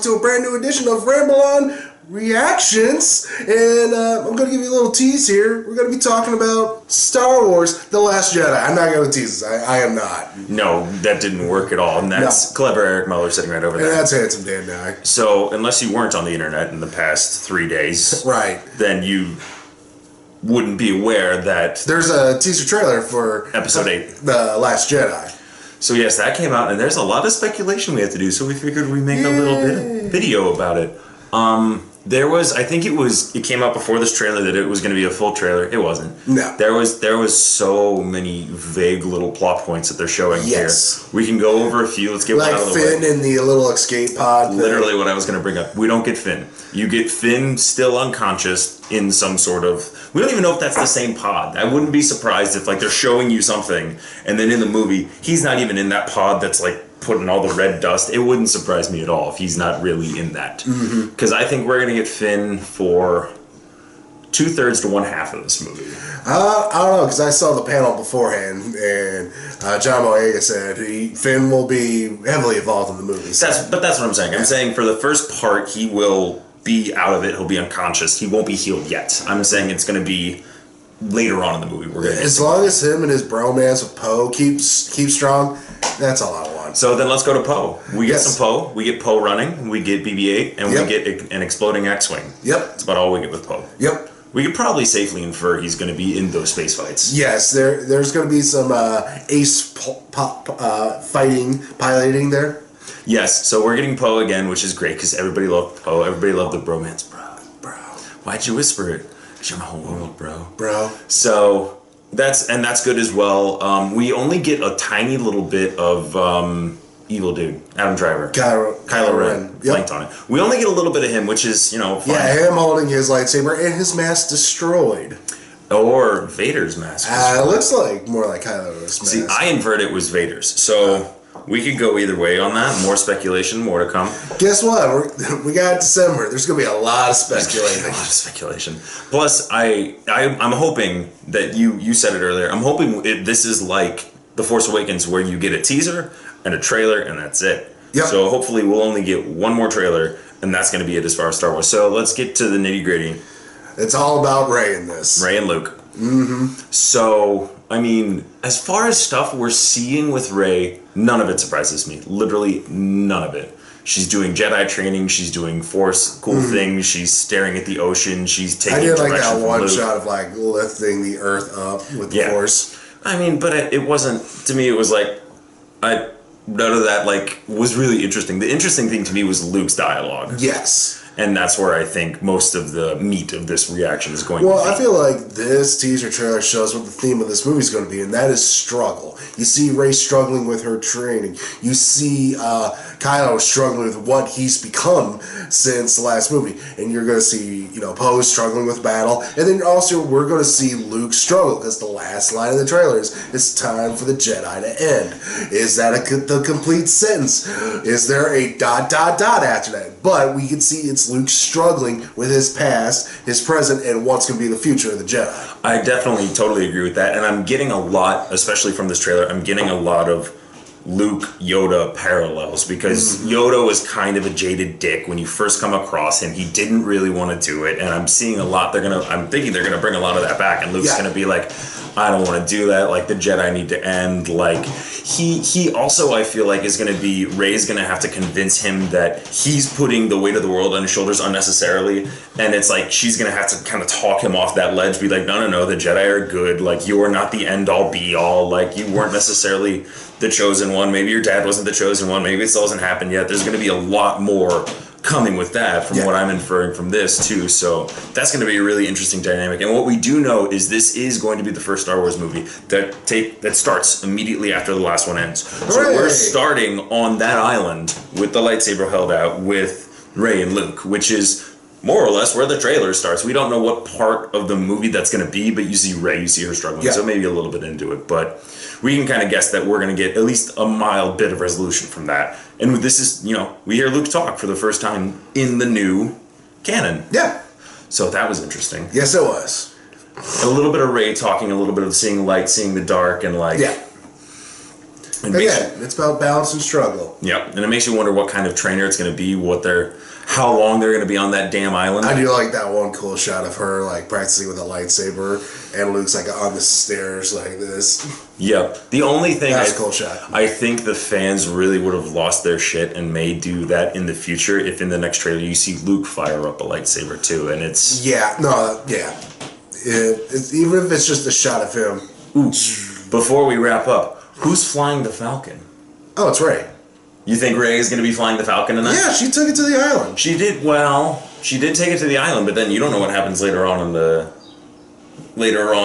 to a brand new edition of Ramble on Reactions. And I'm going to give you a little tease here. We're going to be talking about Star Wars: The Last Jedi. I'm not going to tease this. I am not. No, that didn't work at all. And that's clever Eric Muller sitting right over there. And that's handsome Dan Nye. So, unless you weren't on the internet in the past 3 days, right, then you wouldn't be aware that there's a teaser trailer for Episode 8, The Last Jedi. So yes, that came out, and there's a lot of speculation we have to do, so we figured we'd make a little bit of video about it. There was, I think it came out before this trailer that it was going to be a full trailer. It wasn't. No. There was so many vague little plot points that they're showing here. We can go over a few. Let's get one out of the way. Like Finn in the little escape pod. Literally what I was going to bring up. We don't get Finn. You get Finn still unconscious in some sort of... We don't even know if that's the same pod. I wouldn't be surprised if they're showing you something, and then in the movie, he's not even in that pod that's putting all the red dust. It wouldn't surprise me at all if he's not really in that. Because I think we're going to get Finn for 2/3 to 1/2 of this movie. I don't know, because I saw the panel beforehand, and John Boyega said Finn will be heavily involved in the movie. So. But that's what I'm saying. I'm saying for the first part, he will be out of it. He'll be unconscious. He won't be healed yet. I'm saying it's going to be later on in the movie. We're going to as long as him and his bromance with Poe keeps strong, that's all I want. So then let's go to Poe. We get some Poe. We get Poe running. We get BB-8, and we get an exploding X-wing. Yep. That's about all we get with Poe. Yep. We could probably safely infer he's going to be in those space fights. Yes, there's going to be some ace piloting there. Yes, so we're getting Poe again, which is great because everybody loved Poe. Everybody loved the bromance, bro. Why'd you whisper it? Because you're my whole world, bro. So that's good as well. We only get a tiny little bit of evil dude, Adam Driver, Kylo Ren, flanked on it. We only get a little bit of him, which is fine. Yeah, him holding his lightsaber and his mask destroyed. Or Vader's mask. It looks like more like Kylo's mask. See, I inferred it was Vader's, so. We could go either way on that. More speculation, more to come. Guess what? We got December. There's going to be a lot of speculation. Plus, I'm hoping that you said it earlier. I'm hoping this is like The Force Awakens, where you get a teaser and a trailer, and that's it. Yep. So hopefully we'll only get one more trailer, and that's going to be it as far as Star Wars. So let's get to the nitty-gritty. It's all about Rey in this. Rey and Luke. So, I mean, as far as stuff we're seeing with Rey, none of it surprises me. Literally none of it. She's doing Jedi training. She's doing Force cool things. She's staring at the ocean. She's taking direction. I did like that one shot of lifting the Earth up with the Force. I mean, but it wasn't, to me, it was none of that was really interesting. The interesting thing to me was Luke's dialogue. Yes. And that's where I think most of the meat of this reaction is going to be. Well, I feel like this teaser trailer shows what the theme of this movie is going to be, and that is struggle. You see Rey struggling with her training. You see Kylo struggling with what he's become since the last movie. And you're going to see, Poe struggling with battle. And then also we're going to see Luke struggle, because the last line of the trailer is, "It's time for the Jedi to end." Is that the complete sentence? Is there a ... after that? But we can see it's Luke struggling with his past, his present, and what's going to be the future of the Jedi. I definitely totally agree with that, and I'm getting a lot, especially from this trailer, I'm getting a lot of Luke-Yoda parallels, because Yoda was kind of a jaded dick when you first come across him. He didn't really want to do it, and I'm seeing a lot, I'm thinking they're going to bring a lot of that back, and Luke's going to be like, I don't want to do that, the Jedi need to end, he also, I feel like, is going to be, Rey's going to have to convince him that he's putting the weight of the world on his shoulders unnecessarily, and it's she's going to have to kind of talk him off that ledge, be like, no, the Jedi are good, you are not the end-all, be-all, you weren't necessarily the chosen one, maybe your dad wasn't the chosen one, maybe it still hasn't happened yet. There's going to be a lot more coming with that from what I'm inferring from this too, so that's going to be a really interesting dynamic. And what we do know is this is going to be the first Star Wars movie that starts immediately after the last one ends. So we're starting on that island with the lightsaber held out with Rey and Luke, which is more or less where the trailer starts. We don't know what part of the movie that's going to be, but you see Rey, you see her struggling, so maybe a little bit into it, but we can kind of guess that we're going to get at least a mild bit of resolution from that. And this is, we hear Luke talk for the first time in the new canon. Yeah. So that was interesting. Yes, it was. A little bit of Rey talking, a little bit of seeing light, seeing the dark, and Again, it's about balance and struggle. Yep, and it makes you wonder what kind of trainer it's going to be, how long they're going to be on that damn island. I do like that one cool shot of her like practicing with a lightsaber, and Luke's like on the stairs like this. Yep. The only thing That's a cool shot. I think the fans really would have lost their shit and may do that in the future if in the next trailer you see Luke fire up a lightsaber too, and it's even if it's just a shot of him. Ooh. Before we wrap up, who's flying the Falcon? Oh, it's Rey. You think Rey is going to be flying the Falcon tonight? Yeah, she took it to the island. She did. Well, she did take it to the island, but then you don't know what happens later on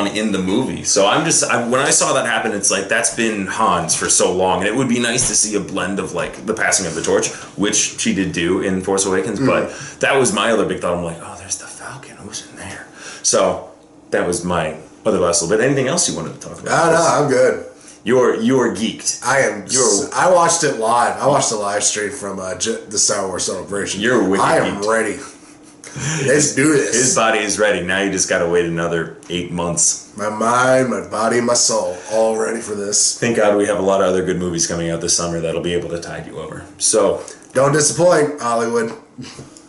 in the movie. So when I saw that happen, it's like that's been Han's for so long, and it would be nice to see a blend of like the passing of the torch, which she did do in Force Awakens. But that was my other big thought. I'm like, oh, there's the Falcon. Who's in there? So that was my other last little bit. Anything else you wanted to talk about? No, I'm good. You're geeked. I am. I watched it live. I watched the live stream from the Star Wars Celebration. You're wicked. I am ready. Let's do this. His body is ready. Now you just got to wait another 8 months. My mind, my body, my soul, all ready for this. Thank God we have a lot of other good movies coming out this summer that'll be able to tide you over. So don't disappoint, Hollywood.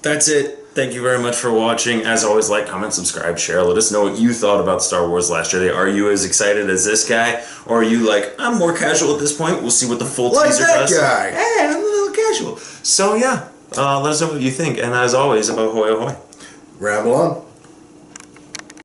That's it. Thank you very much for watching. As always, like, comment, subscribe, share. Let us know what you thought about Star Wars Last Jedi. Are you as excited as this guy? Or are you like, I'm more casual at this point. We'll see what the full teaser does. Like that guy. Hey, I'm a little casual. So, yeah. Let us know what you think. And as always, ahoy, ahoy. Ramble on.